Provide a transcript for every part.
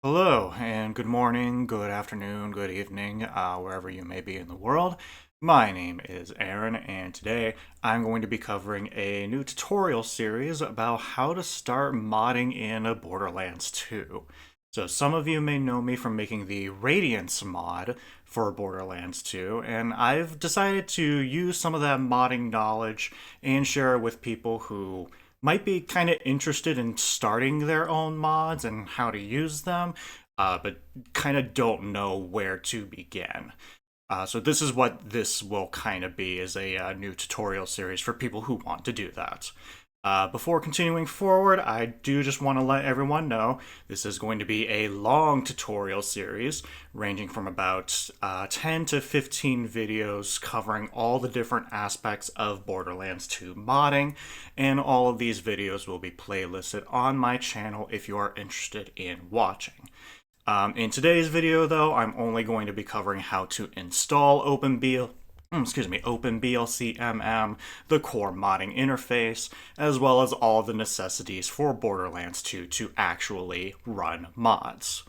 Hello, and good morning, good afternoon, good evening, wherever you may be in the world. My name is Aaron, and today I'm going to be covering a new tutorial series about how to start modding in Borderlands 2. So some of you may know me from making the Radiance mod for Borderlands 2, and I've decided to use some of that modding knowledge and share it with people who might be kind of interested in starting their own mods and how to use them, but kind of don't know where to begin. So this is what this will kind of be, is a new tutorial series for people who want to do that. Before continuing forward, I do just want to let everyone know this is going to be a long tutorial series ranging from about 10 to 15 videos covering all the different aspects of Borderlands 2 modding, and all of these videos will be playlisted on my channel if you are interested in watching. In today's video, though, I'm only going to be covering how to install OpenBLCMM, the core modding interface, as well as all the necessities for Borderlands 2 to actually run mods.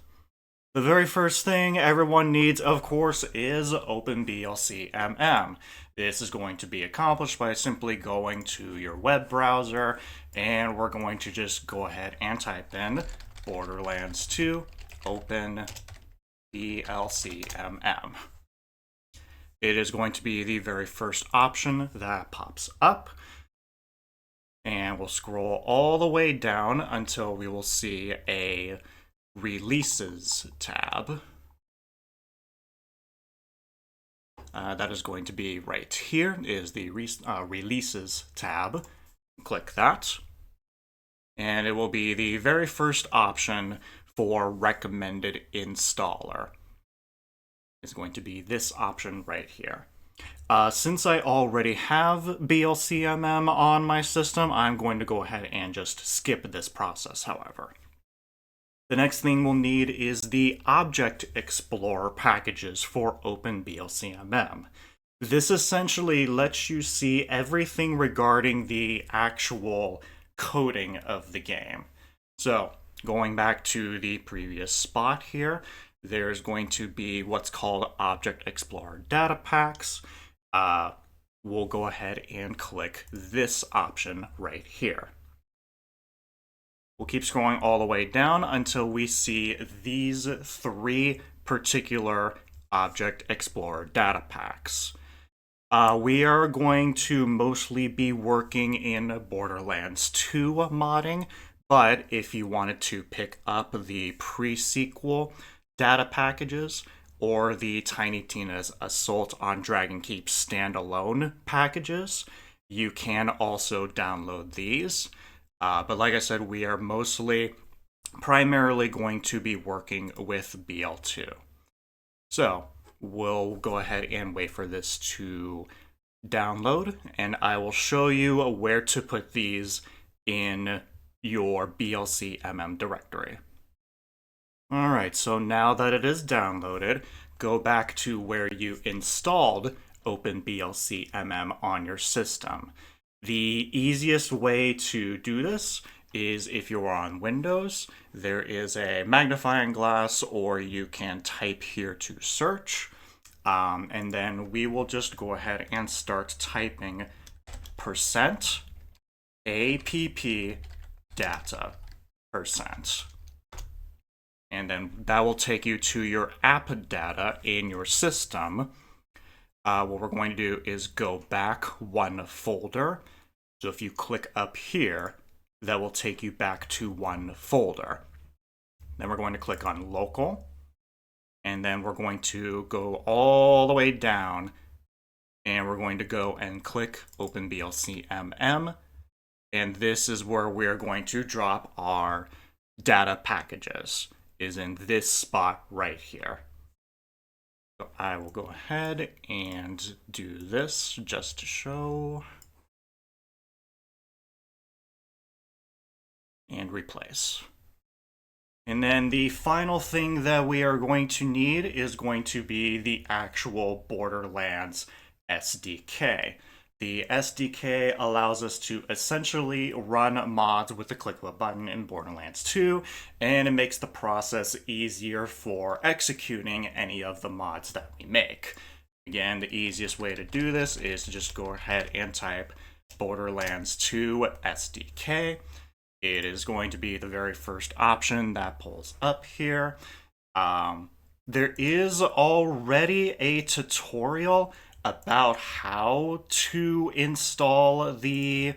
The very first thing everyone needs, of course, is OpenBLCMM. This is going to be accomplished by simply going to your web browser, and we're going to just go ahead and type in Borderlands 2 OpenBLCMM. It is going to be the very first option that pops up. And we'll scroll all the way down until we will see a Releases tab. That is going to be right here, is the Releases tab. Click that. And it will be the very first option for recommended installer. Is going to be this option right here. Since I already have BLCMM on my system, I'm going to go ahead and just skip this process, however. The next thing we'll need is the Object Explorer packages for OpenBLCMM. This essentially lets you see everything regarding the actual coding of the game. So, going back to the previous spot here, there's going to be what's called Object Explorer data packs. We'll go ahead and click this option right here. We'll keep scrolling all the way down until we see these three particular Object Explorer data packs. We are going to mostly be working in Borderlands 2 modding, but if you wanted to pick up the pre-sequel data packages or the Tiny Tina's Assault on Dragon Keep standalone packages, you can also download these. But like I said, we are primarily going to be working with BL2. So we'll go ahead and wait for this to download, and I will show you where to put these in your BLCMM directory. Alright, so now that it is downloaded, go back to where you installed OpenBLCMM on your system. The easiest way to do this is if you're on Windows, there is a magnifying glass, or you can type here to search, and then we will just go ahead and start typing %app_data%. And then that will take you to your app data in your system. What we're going to do is go back one folder. So if you click up here, that will take you back to one folder. Then we're going to click on local. And then we're going to go all the way down. And we're going to go and click OpenBLCMM. And this is where we're going to drop our data packages, is in this spot right here. So I will go ahead and do this just to show. And replace. And then the final thing that we are going to need is going to be the actual Borderlands SDK. The SDK allows us to essentially run mods with the click of a button in Borderlands 2, and it makes the process easier for executing any of the mods that we make. Again, the easiest way to do this is to just go ahead and type Borderlands 2 SDK. It is going to be the very first option that pulls up here. There is already a tutorial about how to install the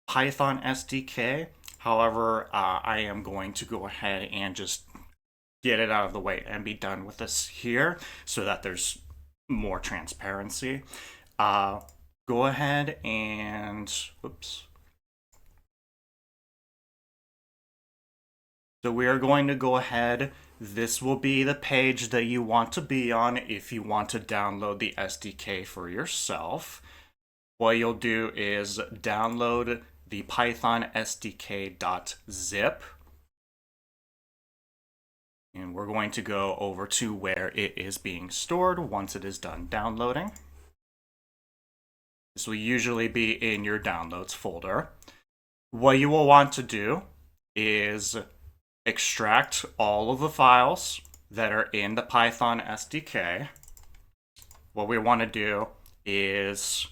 Python SDK. However, I am going to go ahead and just get it out of the way and be done with this here so that there's more transparency. Go ahead and, whoops. So we are going to go ahead. This will be the page that you want to be on if you want to download the SDK for yourself. What you'll do is download the Python SDK.zip. And we're going to go over to where it is being stored once it is done downloading. This will usually be in your downloads folder. What you will want to do is extract all of the files that are in the Python SDK. What we want to do is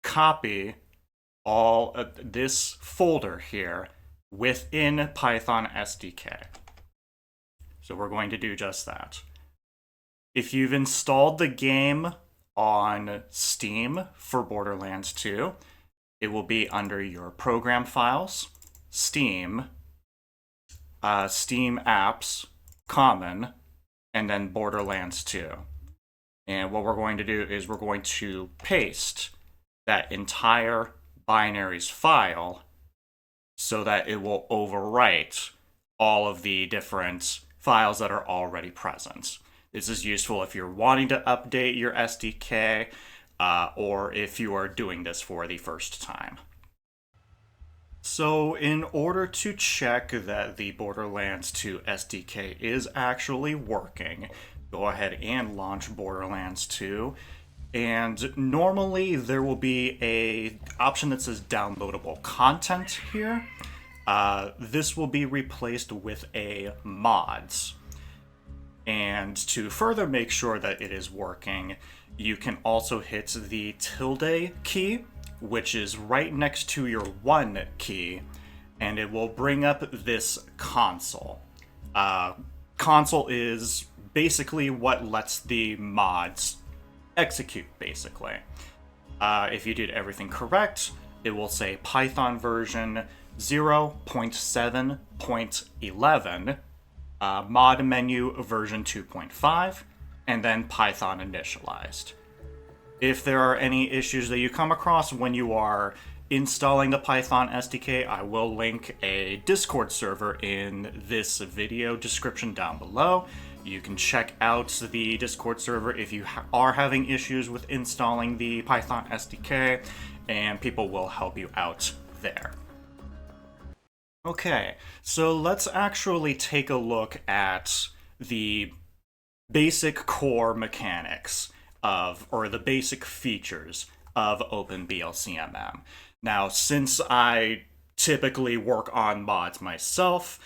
copy all of this folder here within Python SDK. So we're going to do just that. If you've installed the game on Steam for Borderlands 2, it will be under your program files, Steam, Steam Apps, Common, and then Borderlands 2. And what we're going to do is we're going to paste that entire binaries file so that it will overwrite all of the different files that are already present. This is useful if you're wanting to update your SDK or if you are doing this for the first time. So in order to check that the Borderlands 2 SDK is actually working, go ahead and launch Borderlands 2. And normally there will be an option that says downloadable content here. This will be replaced with a mods. And to further make sure that it is working, you can also hit the tilde key, which is right next to your 1 key, and it will bring up this console. Console is basically what lets the mods execute, basically. If you did everything correct, it will say Python version 0.7.11, mod menu version 2.5, and then Python initialized. If there are any issues that you come across when you are installing the Python SDK, I will link a Discord server in this video description down below. You can check out the Discord server if you are having issues with installing the Python SDK, and people will help you out there. Okay, so let's actually take a look at the basic core mechanics of, or the basic features of OpenBLCMM. Now, since I typically work on mods myself,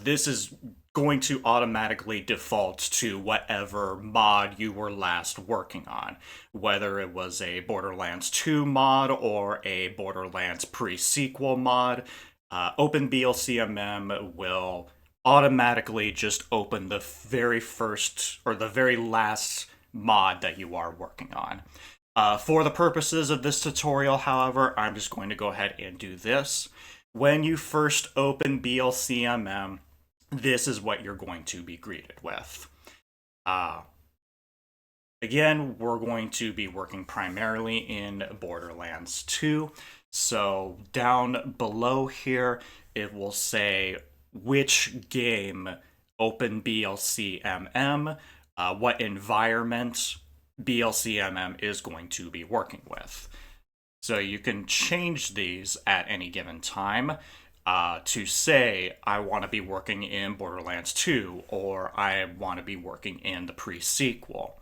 this is going to automatically default to whatever mod you were last working on, whether it was a Borderlands 2 mod or a Borderlands pre-sequel mod. OpenBLCMM will automatically just open the very first or the very last mod that you are working on. For the purposes of this tutorial, however, I'm just going to go ahead and do this. When you first open BLCMM, this is what you're going to be greeted with. Again, we're going to be working primarily in Borderlands 2. So down below here, it will say which game OpenBLCMM, what environment BLCMM is going to be working with. So you can change these at any given time to say, I want to be working in Borderlands 2, or I want to be working in the pre-sequel.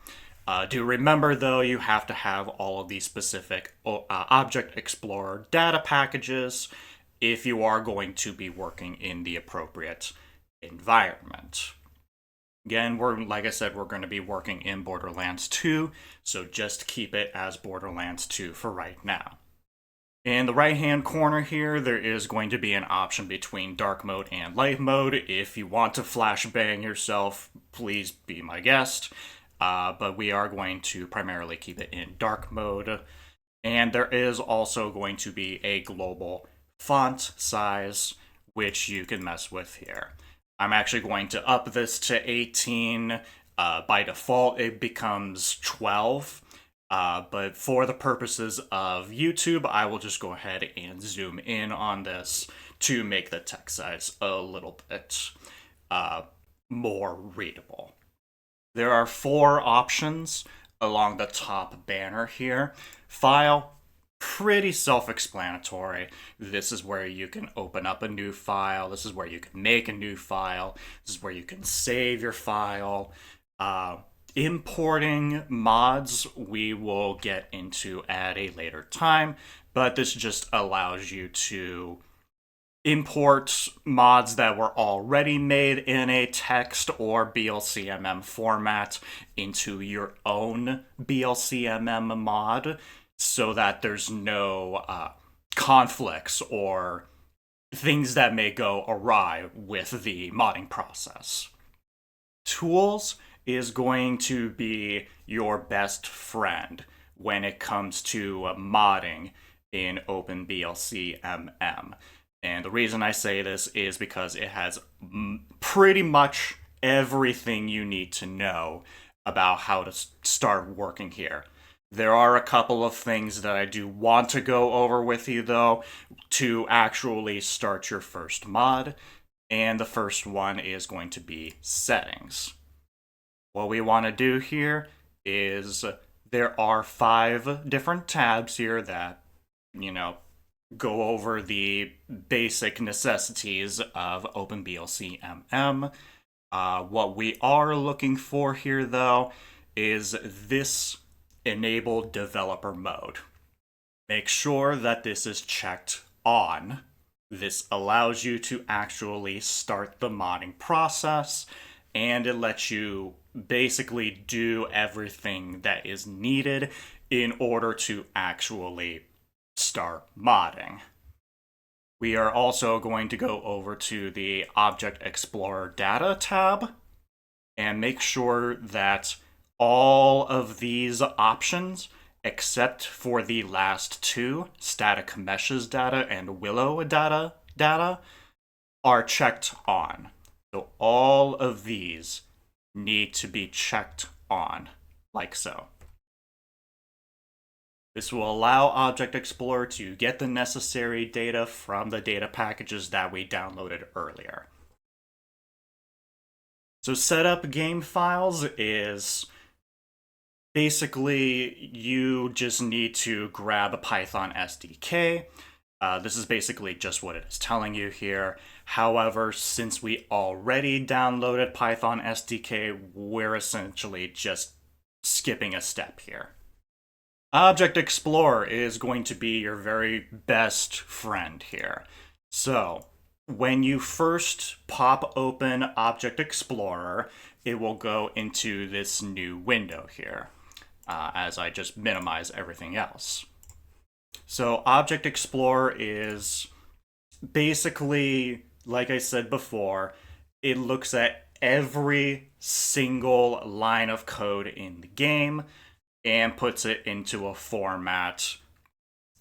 Do remember, though, you have to have all of these specific Object Explorer data packages if you are going to be working in the appropriate environment. Again, like I said, we're going to be working in Borderlands 2, so just keep it as Borderlands 2 for right now. In the right-hand corner here, there is going to be an option between dark mode and light mode. If you want to flashbang yourself, please be my guest. But we are going to primarily keep it in dark mode. And there is also going to be a global font size, which you can mess with here. I'm actually going to up this to 18. By default, it becomes 12. But for the purposes of YouTube, I will just go ahead and zoom in on this to make the text size a little bit more readable. There are 4 options along the top banner here. File, pretty self-explanatory. This is where you can open up a new file. This is where you can make a new file. This is where you can save your file. Importing mods we will get into at a later time, but this just allows you to import mods that were already made in a text or BLCMM format into your own BLCMM mod so that there's no conflicts or things that may go awry with the modding process. Tools is going to be your best friend when it comes to modding in OpenBLCMM. And the reason I say this is because it has pretty much everything you need to know about how to start working here. There are a couple of things that I do want to go over with you, though, to actually start your first mod. And the first one is going to be settings. What we want to do here is there are 5 different tabs here that, go over the basic necessities of OpenBLCMM. What we are looking for here, though, is this Enable Developer Mode. Make sure that this is checked on. This allows you to actually start the modding process, and it lets you basically do everything that is needed in order to actually start modding. We are also going to go over to the Object Explorer Data tab and make sure that all of these options, except for the last 2, Static Meshes data and Willow data, are checked on. So all of these need to be checked on, like so. This will allow Object Explorer to get the necessary data from the data packages that we downloaded earlier. So setup game files is basically you just need to grab a Python SDK. This is basically just what it is telling you here. However, since we already downloaded Python SDK, we're essentially just skipping a step here. Object Explorer is going to be your very best friend here. So, when you first pop open Object Explorer, it will go into this new window here, as I just minimize everything else. So Object Explorer is basically, like I said before, it looks at every single line of code in the game and puts it into a format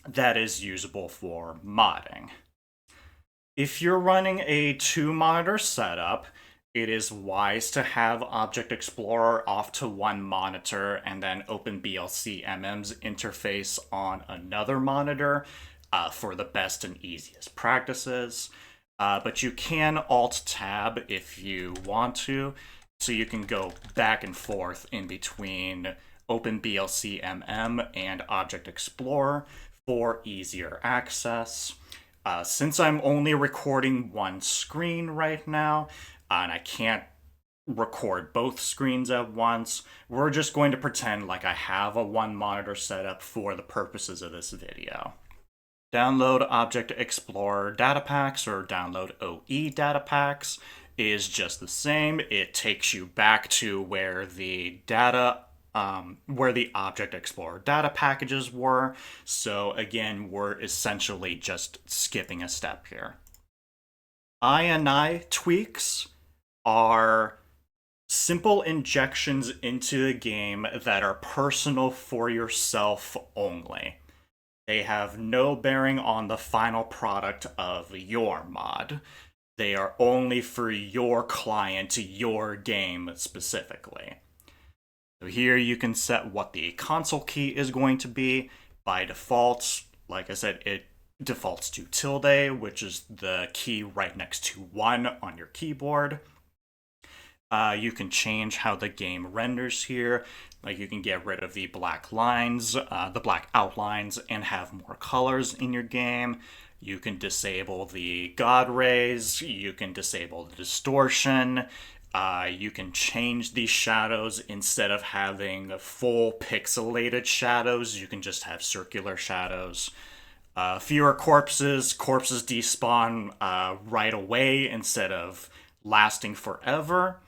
that is usable for modding. If you're running a 2-monitor setup, it is wise to have Object Explorer off to one monitor and then OpenBLCMM's interface on another monitor for the best and easiest practices. But you can Alt-Tab if you want to, so you can go back and forth in between OpenBLCMM and Object Explorer for easier access. Since I'm only recording one screen right now, and I can't record both screens at once. We're just going to pretend like I have a one monitor setup for the purposes of this video. Download Object Explorer data packs or download OE data packs is just the same. It takes you back to where the Object Explorer data packages were. So again, we're essentially just skipping a step here. INI tweaks are simple injections into the game that are personal for yourself only. They have no bearing on the final product of your mod. They are only for your client, your game specifically. So here you can set what the console key is going to be. By default, like I said, it defaults to tilde, which is the key right next to 1 on your keyboard. You can change how the game renders here. Like you can get rid of the black lines, the black outlines, and have more colors in your game. You can disable the God rays. You can disable the distortion. You can change the shadows. Instead of having full pixelated shadows, you can just have circular shadows. Fewer corpses. Corpses despawn right away instead of lasting forever.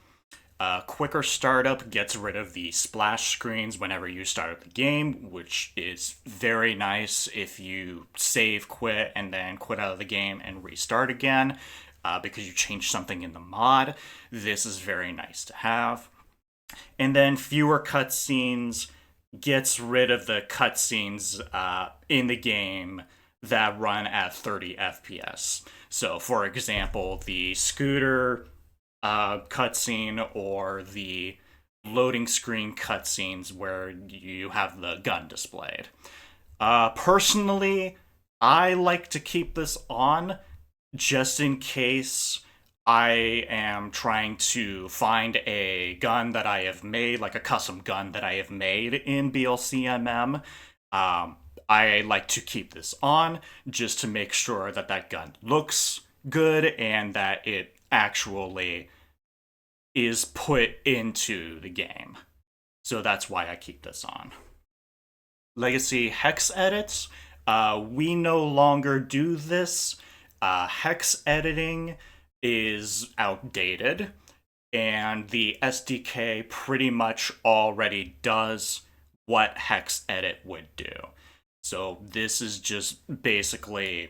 Quicker startup gets rid of the splash screens whenever you start up the game, which is very nice if you save, quit, and then quit out of the game and restart again because you changed something in the mod. This is very nice to have. And then fewer cutscenes gets rid of the cutscenes in the game that run at 30 FPS. So, for example, the scooter cutscene or the loading screen cutscenes where you have the gun displayed. Personally, I like to keep this on just in case I am trying to find a gun that I have made, like a custom gun that I have made in BLCMM. I like to keep this on just to make sure that that gun looks good and that it actually is put into the game. So that's why I keep this on. Legacy hex edits. We no longer do this. Hex editing is outdated, and the SDK pretty much already does what hex edit would do. So this is just basically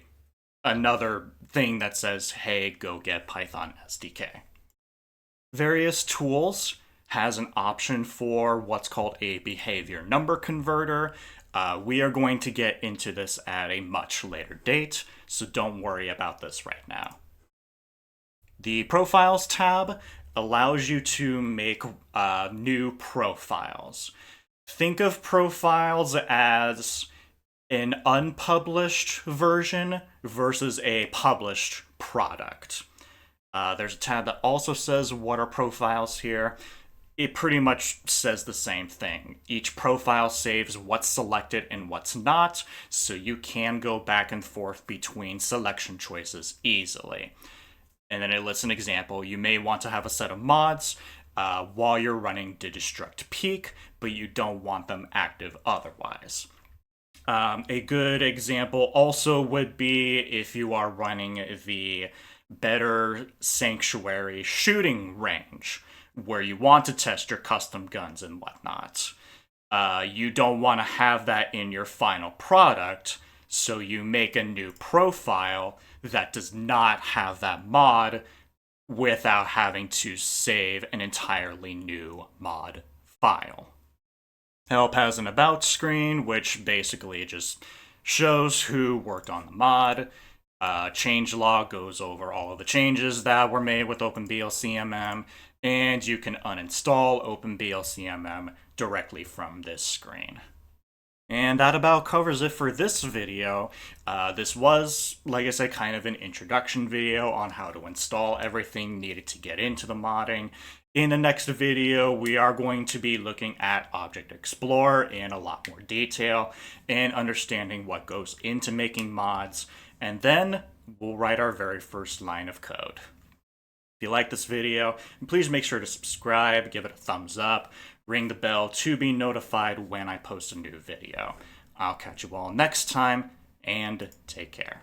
another thing that says, hey, go get Python SDK. Various tools has an option for what's called a behavior number converter. We are going to get into this at a much later date, so don't worry about this right now. The Profiles tab allows you to make new profiles. Think of profiles as an unpublished version versus a published product. There's a tab that also says what are profiles here. It pretty much says the same thing. Each profile saves what's selected and what's not, so you can go back and forth between selection choices easily. And then it lists an example. You may want to have a set of mods while you're running Digistruct Peak, but you don't want them active otherwise. A good example also would be if you are running the Better Sanctuary shooting range, where you want to test your custom guns and whatnot. You don't want to have that in your final product, so you make a new profile that does not have that mod without having to save an entirely new mod file. Help has an about screen, which basically just shows who worked on the mod. Changelog goes over all of the changes that were made with OpenBLCMM, and you can uninstall OpenBLCMM directly from this screen. And that about covers it for this video. This was, like I said, kind of an introduction video on how to install everything needed to get into the modding. In the next video, we are going to be looking at Object Explorer in a lot more detail and understanding what goes into making mods, and then we'll write our very first line of code. If you like this video, please make sure to subscribe, give it a thumbs up, ring the bell to be notified when I post a new video. I'll catch you all next time, and take care.